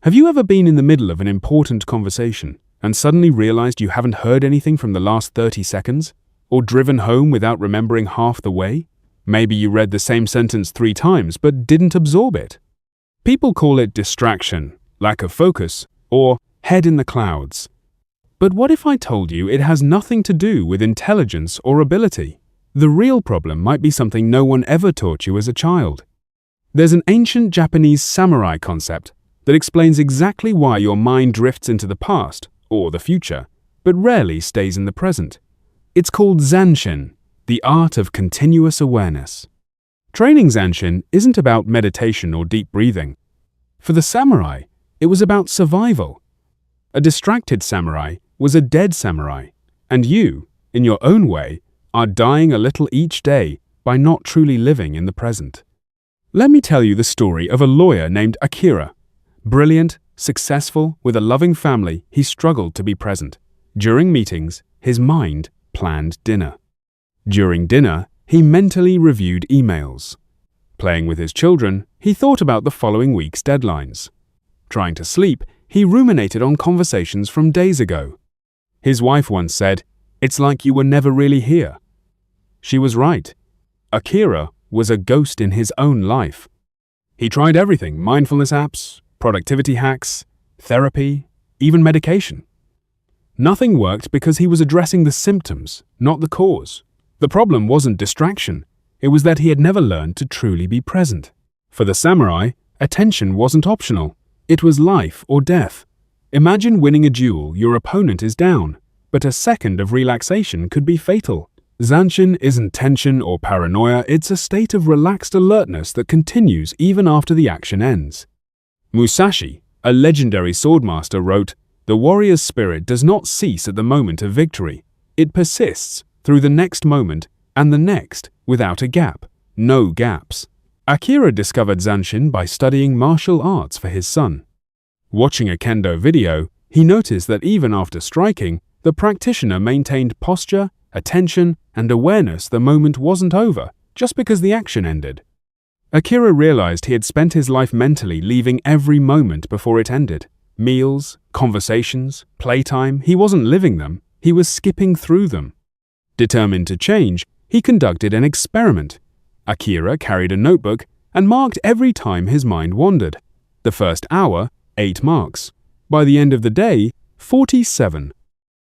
Have you ever been in the middle of an important conversation and suddenly realized you haven't heard anything from the last 30 seconds? Or driven home without remembering half the way? Maybe you read the same sentence 3 times but didn't absorb it. People call it distraction, lack of focus, or head in the clouds. But what if I told you it has nothing to do with intelligence or ability? The real problem might be something no one ever taught you as a child. There's an ancient Japanese samurai concept that explains exactly why your mind drifts into the past or the future, but rarely stays in the present. It's called Zanshin, the art of continuous awareness. Training Zanshin isn't about meditation or deep breathing. For the samurai, it was about survival. A distracted samurai was a dead samurai, and you, in your own way, are dying a little each day by not truly living in the present. Let me tell you the story of a lawyer named Akira. Brilliant, successful, with a loving family, he struggled to be present. During meetings, his mind planned dinner. During dinner, he mentally reviewed emails. Playing with his children, he thought about the following week's deadlines. Trying to sleep, he ruminated on conversations from days ago. His wife once said, "It's like you were never really here." She was right. Akira was a ghost in his own life. He tried everything: mindfulness apps, productivity hacks, therapy, even medication. Nothing worked because he was addressing the symptoms, not the cause. The problem wasn't distraction. It was that he had never learned to truly be present. For the samurai, attention wasn't optional. It was life or death. Imagine winning a duel, your opponent is down, but a second of relaxation could be fatal. Zanshin isn't tension or paranoia, it's a state of relaxed alertness that continues even after the action ends. Musashi, a legendary swordmaster, wrote, "The warrior's spirit does not cease at the moment of victory. It persists through the next moment and the next without a gap. No gaps." Akira discovered Zanshin by studying martial arts for his son. Watching a kendo video, he noticed that even after striking, the practitioner maintained posture, attention, and awareness the moment wasn't over, just because the action ended. Akira realized he had spent his life mentally leaving every moment before it ended. Meals, conversations, playtime, he wasn't living them, he was skipping through them. Determined to change, he conducted an experiment. Akira carried a notebook and marked every time his mind wandered. The first hour, 8 marks. By the end of the day, 47.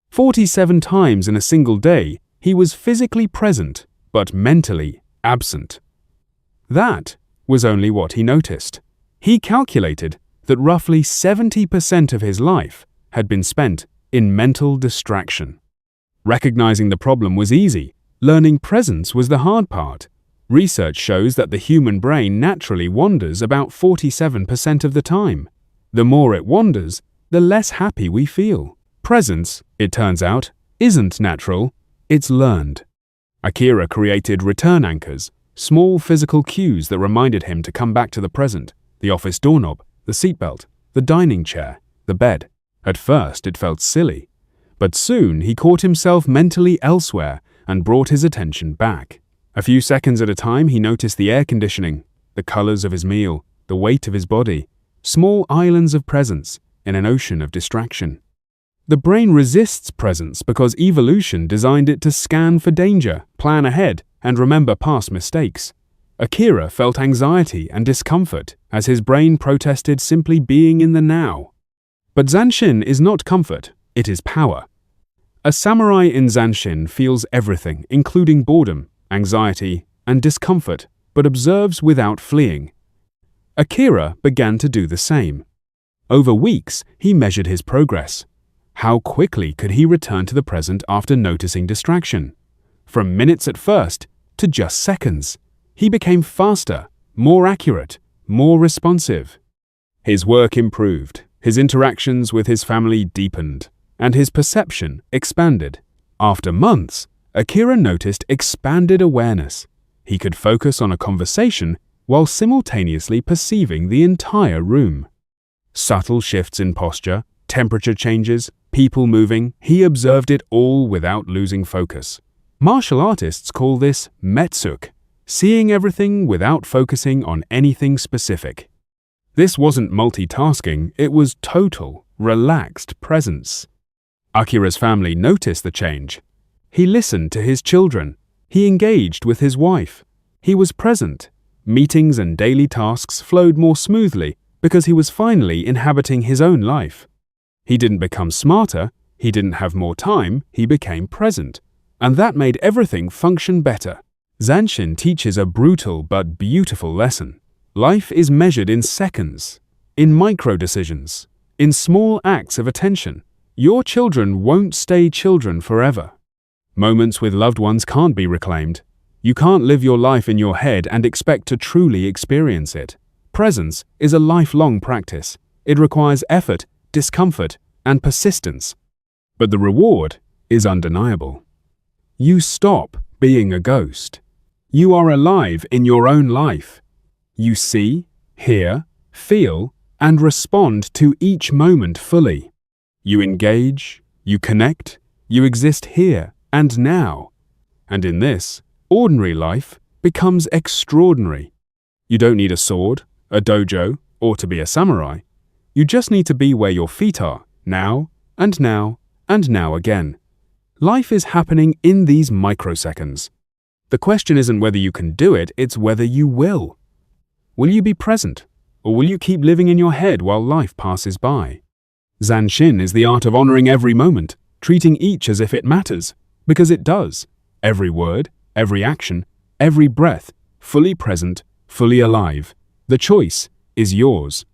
47 times in a single day, he was physically present, but mentally absent. That was only what he noticed. He calculated that roughly 70% of his life had been spent in mental distraction. Recognizing the problem was easy. Learning presence was the hard part. Research shows that the human brain naturally wanders about 47% of the time. The more it wanders, the less happy we feel. Presence, it turns out, isn't natural, it's learned. Akira created return anchors, small physical cues that reminded him to come back to the present: the office doorknob, the seatbelt, the dining chair, the bed. At first it felt silly, but soon he caught himself mentally elsewhere and brought his attention back. A few seconds at a time he noticed the air conditioning, the colors of his meal, the weight of his body, small islands of presence in an ocean of distraction. The brain resists presence because evolution designed it to scan for danger, plan ahead, and remember past mistakes. Akira felt anxiety and discomfort as his brain protested simply being in the now. But Zanshin is not comfort, it is power. A samurai in Zanshin feels everything, including boredom, anxiety, and discomfort, but observes without fleeing. Akira began to do the same. Over weeks, he measured his progress. How quickly could he return to the present after noticing distraction? From minutes at first to just seconds. He became faster, more accurate, more responsive. His work improved, his interactions with his family deepened, and his perception expanded. After months, Akira noticed expanded awareness. He could focus on a conversation while simultaneously perceiving the entire room. Subtle shifts in posture, temperature changes, people moving, he observed it all without losing focus. Martial artists call this metsuk, seeing everything without focusing on anything specific. This wasn't multitasking, it was total, relaxed presence. Akira's family noticed the change. He listened to his children. He engaged with his wife. He was present. Meetings and daily tasks flowed more smoothly because he was finally inhabiting his own life. He didn't become smarter, he didn't have more time, he became present. And that made everything function better. Zanshin teaches a brutal but beautiful lesson. Life is measured in seconds, in micro-decisions, in small acts of attention. Your children won't stay children forever. Moments with loved ones can't be reclaimed. You can't live your life in your head and expect to truly experience it. Presence is a lifelong practice. It requires effort, discomfort, and persistence. But the reward is undeniable. You stop being a ghost. You are alive in your own life. You see, hear, feel, and respond to each moment fully. You engage, you connect, you exist here and now. And in this, ordinary life becomes extraordinary. You don't need a sword, a dojo, or to be a samurai. You just need to be where your feet are, now, and now, and now again. Life is happening in these microseconds. The question isn't whether you can do it, it's whether you will. Will you be present, or will you keep living in your head while life passes by? Zanshin is the art of honoring every moment, treating each as if it matters, because it does. Every word, every action, every breath, fully present, fully alive. The choice is yours.